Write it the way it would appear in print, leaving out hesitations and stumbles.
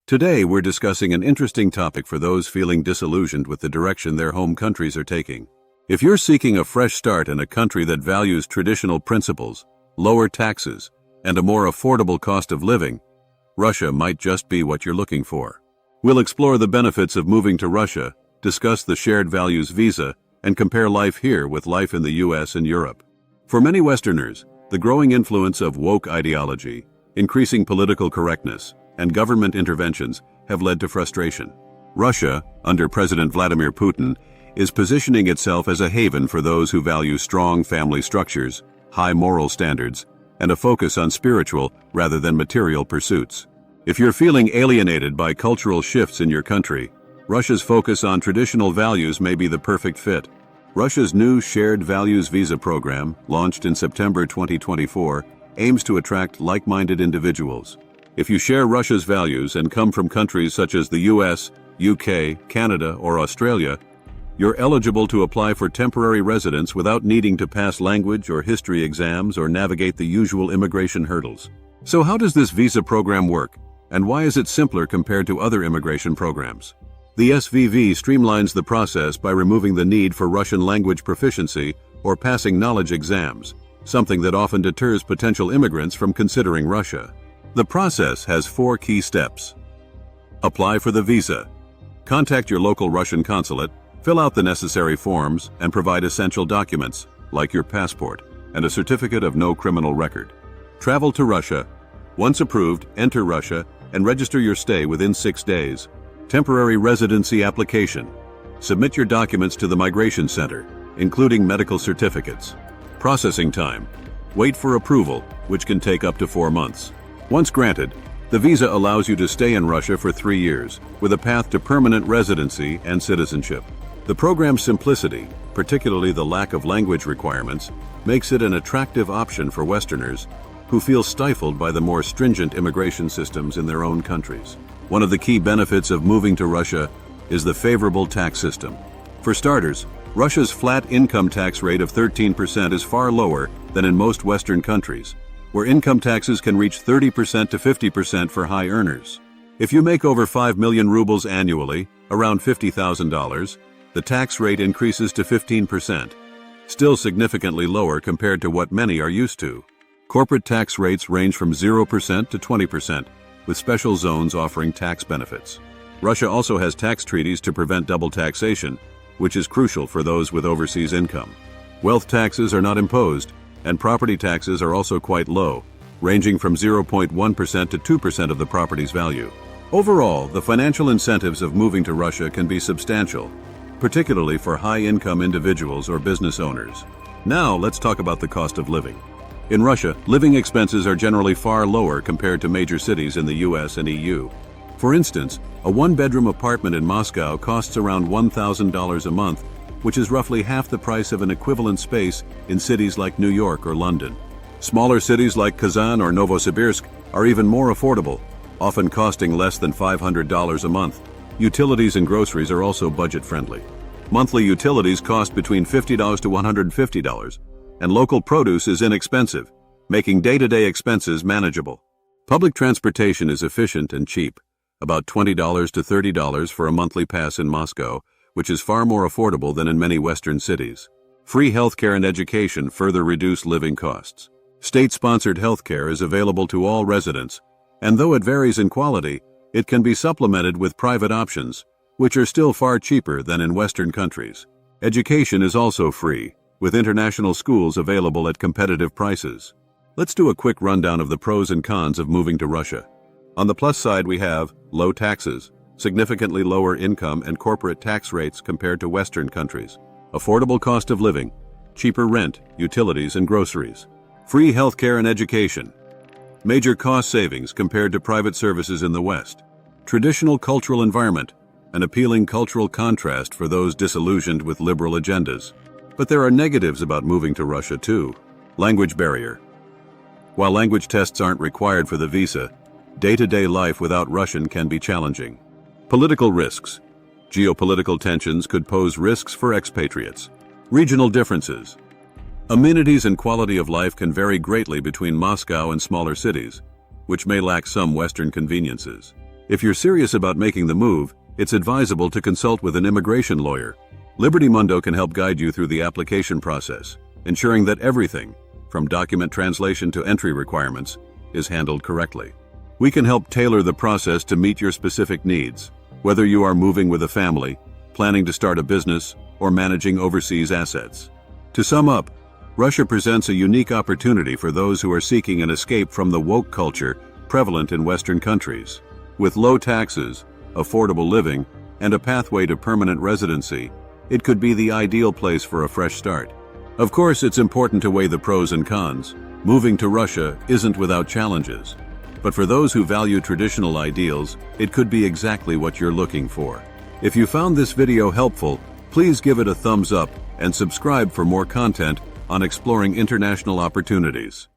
Today, we're discussing an interesting topic for those feeling disillusioned with the direction their home countries are taking. If you're seeking a fresh start in a country that values traditional principles, lower taxes, and a more affordable cost of living, Russia might just be what you're looking for. We'll explore the benefits of moving to Russia, discuss the shared values visa, and compare life here with life in the US and Europe. For many Westerners, the growing influence of woke ideology, increasing political correctness, and government interventions have led to frustration. Russia, under President Vladimir Putin, is positioning itself as a haven for those who value strong family structures, high moral standards, and a focus on spiritual rather than material pursuits. If you're feeling alienated by cultural shifts in your country, Russia's focus on traditional values may be the perfect fit. Russia's new Shared Values Visa program, launched in September 2024, aims to attract like-minded individuals. If you share Russia's values and come from countries such as the US, UK, Canada, or Australia, you're eligible to apply for temporary residence without needing to pass language or history exams or navigate the usual immigration hurdles. So how does this visa program work, and why is it simpler compared to other immigration programs? The SVV streamlines the process by removing the need for Russian language proficiency or passing knowledge exams, something that often deters potential immigrants from considering Russia. The process has 4 key steps. Apply for the visa. Contact your local Russian consulate, fill out the necessary forms, and provide essential documents, like your passport and a certificate of no criminal record. Travel to Russia. Once approved, enter Russia and register your stay within 6 days. Temporary residency application. Submit your documents to the Migration Center, including medical certificates. Processing time. Wait for approval, which can take up to 4 months. Once granted, the visa allows you to stay in Russia for 3 years, with a path to permanent residency and citizenship. The program's simplicity, particularly the lack of language requirements, makes it an attractive option for Westerners who feel stifled by the more stringent immigration systems in their own countries. One of the key benefits of moving to Russia is the favorable tax system. For starters, Russia's flat income tax rate of 13% is far lower than in most Western countries, where income taxes can reach 30% to 50% for high earners. If you make over 5 million rubles annually, around $50,000, the tax rate increases to 15%, still significantly lower compared to what many are used to. Corporate tax rates range from 0% to 20%, with special zones offering tax benefits. Russia also has tax treaties to prevent double taxation, which is crucial for those with overseas income. Wealth taxes are not imposed, and property taxes are also quite low, ranging from 0.1% to 2% of the property's value. Overall, the financial incentives of moving to Russia can be substantial, particularly for high-income individuals or business owners. Now, let's talk about the cost of living. In Russia, living expenses are generally far lower compared to major cities in the US and EU. For instance, a one-bedroom apartment in Moscow costs around $1,000 a month, which is roughly half the price of an equivalent space in cities like New York or London. Smaller cities like Kazan or Novosibirsk are even more affordable, often costing less than $500 a month. Utilities and groceries are also budget-friendly. Monthly utilities cost between $50 to $150, and local produce is inexpensive, making day-to-day expenses manageable. Public transportation is efficient and cheap, about $20 to $30 for a monthly pass in Moscow, which is far more affordable than in many Western cities. Free healthcare and education further reduce living costs. State-sponsored healthcare is available to all residents, and though it varies in quality, it can be supplemented with private options, which are still far cheaper than in Western countries. Education is also free, with international schools available at competitive prices. Let's do a quick rundown of the pros and cons of moving to Russia. On the plus side, we have low taxes, significantly lower income and corporate tax rates compared to Western countries, affordable cost of living, cheaper rent, utilities, and groceries, free healthcare and education, major cost savings compared to private services in the West, traditional cultural environment, an appealing cultural contrast for those disillusioned with liberal agendas. But there are negatives about moving to Russia too. Language barrier. While language tests aren't required for the visa, day-to-day life without Russian can be challenging. Political risks. Geopolitical tensions could pose risks for expatriates. Regional differences. Amenities and quality of life can vary greatly between Moscow and smaller cities, which may lack some Western conveniences. If you're serious about making the move, it's advisable to consult with an immigration lawyer. Liberty Mundo can help guide you through the application process, ensuring that everything, from document translation to entry requirements, is handled correctly. We can help tailor the process to meet your specific needs, whether you are moving with a family, planning to start a business, or managing overseas assets. To sum up, Russia presents a unique opportunity for those who are seeking an escape from the woke culture prevalent in Western countries. With low taxes, affordable living, and a pathway to permanent residency, it could be the ideal place for a fresh start. Of course, it's important to weigh the pros and cons. Moving to Russia isn't without challenges. But for those who value traditional ideals, it could be exactly what you're looking for. If you found this video helpful, please give it a thumbs up and subscribe for more content on exploring international opportunities.